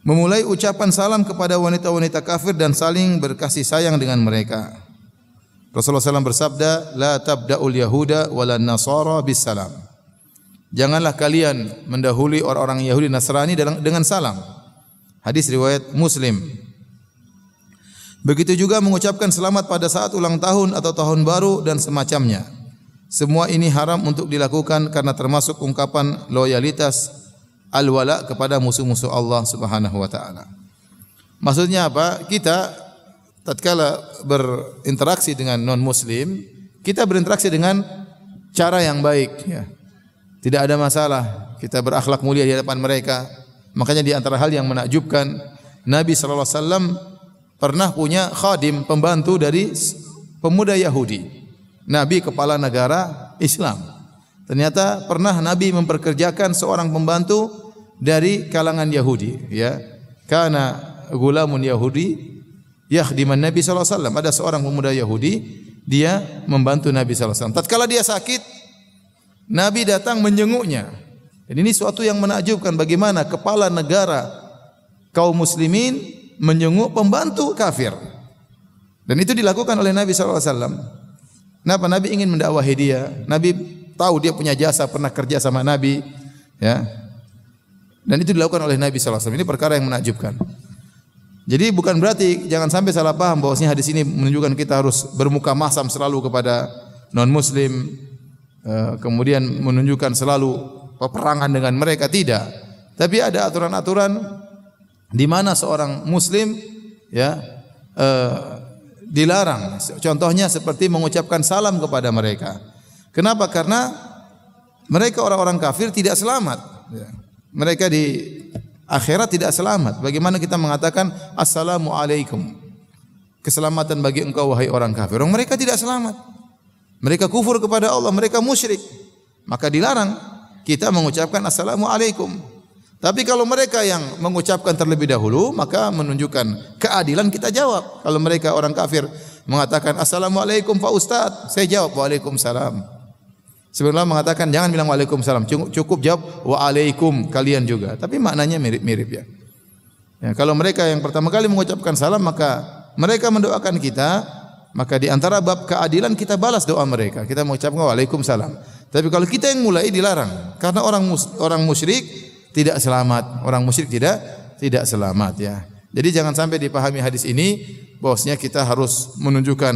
memulai ucapan salam kepada wanita-wanita kafir dan saling berkasih sayang dengan mereka. Rasulullah SAW bersabda, "La tabda'ul yahuda wala nasara bis salam." Janganlah kalian mendahului orang-orang Yahudi Nasrani dengan salam. Hadis riwayat Muslim. Begitu juga mengucapkan selamat pada saat ulang tahun atau tahun baru dan semacamnya. Semua ini haram untuk dilakukan karena termasuk ungkapan loyalitas al-wala kepada musuh-musuh Allah Subhanahu wa taala. Maksudnya apa? Kita tatkala berinteraksi dengan non muslim, kita berinteraksi dengan cara yang baik ya. Tidak ada masalah, kita berakhlak mulia di hadapan mereka. Makanya di antara hal yang menakjubkan, Nabi sallallahu alaihi wasallam pernah punya khadim, pembantu dari pemuda Yahudi. Nabi kepala negara Islam. Ternyata pernah Nabi memperkerjakan seorang pembantu dari kalangan Yahudi, ya. Kana gulamun Yahudi yakhdiman Nabi sallallahu alaihi wasallam. Ada seorang pemuda Yahudi, dia membantu Nabi sallallahu alaihi wasallam. Tatkala dia sakit, Nabi datang menjenguknya. Dan ini suatu yang menakjubkan, bagaimana kepala negara kaum muslimin menjenguk pembantu kafir. Dan itu dilakukan oleh Nabi sallallahu alaihi wasallam. Kenapa? Nabi ingin mendakwahi dia. Nabi tahu dia punya jasa, pernah kerja sama Nabi, ya. Dan itu dilakukan oleh Nabi sallallahu alaihi wasallam. Ini perkara yang menakjubkan. Jadi bukan berarti, jangan sampai salah paham bahwasanya hadis ini menunjukkan kita harus bermuka masam selalu kepada non muslim, kemudian menunjukkan selalu peperangan dengan mereka, tidak. Tapi ada aturan-aturan di mana seorang muslim ya dilarang. Contohnya seperti mengucapkan salam kepada mereka. Kenapa? Karena mereka orang-orang kafir tidak selamat. Ya. Mereka di akhirat tidak selamat. Bagaimana kita mengatakan assalamualaikum, keselamatan bagi engkau wahai orang kafir? Orang mereka tidak selamat. Mereka kufur kepada Allah, mereka musyrik. Maka dilarang kita mengucapkan assalamualaikum. Tapi kalau mereka yang mengucapkan terlebih dahulu, maka menunjukkan keadilan, kita jawab. Kalau mereka orang kafir mengatakan assalamualaikum Pak Ustaz, saya jawab waalaikumsalam. Sebenarnya mengatakan jangan bilang waalaikumsalam, cukup jawab waalaikum kalian juga. Tapi maknanya mirip-mirip ya. Ya, kalau mereka yang pertama kali mengucapkan salam, maka mereka mendoakan kita, maka di antara bab keadilan kita balas doa mereka. Kita mengucapkan waalaikumsalam. Tapi kalau kita yang mulai, dilarang, karena orang musyrik tidak selamat, orang musyrik tidak selamat ya. Jadi jangan sampai dipahami hadis ini bahwasanya kita harus menunjukkan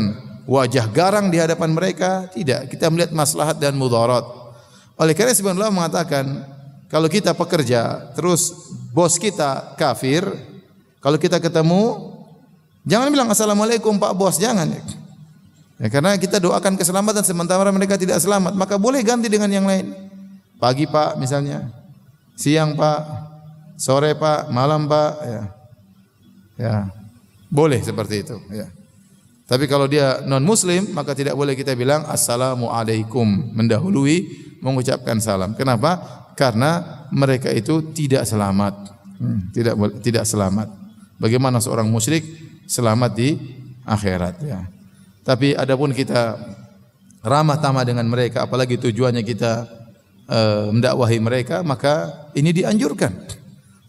wajah garang di hadapan mereka, tidak. Kita melihat maslahat dan mudarat. Oleh karena sebenarnya Allah mengatakan, kalau kita pekerja terus bos kita kafir, kalau kita ketemu jangan bilang assalamualaikum Pak Bos, jangan. Ya, karena kita doakan keselamatan sementara mereka tidak selamat, maka boleh ganti dengan yang lain. Pagi Pak misalnya, siang Pak, sore Pak, malam Pak, ya. Ya. Boleh seperti itu, ya. Tapi kalau dia non muslim, maka tidak boleh kita bilang assalamualaikum, mendahului mengucapkan salam. Kenapa? Karena mereka itu tidak selamat. Tidak selamat. Bagaimana seorang musyrik selamat di akhirat ya. Tapi adapun kita ramah tamah dengan mereka, apalagi tujuannya kita mendakwahi mereka, maka ini dianjurkan.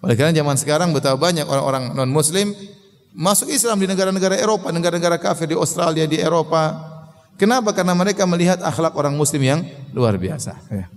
Oleh karena zaman sekarang betapa banyak orang-orang non muslim masuk Islam di negara-negara Eropa, negara-negara kafir, di Australia, di Eropa. Kenapa? Karena mereka melihat akhlak orang muslim yang luar biasa ya.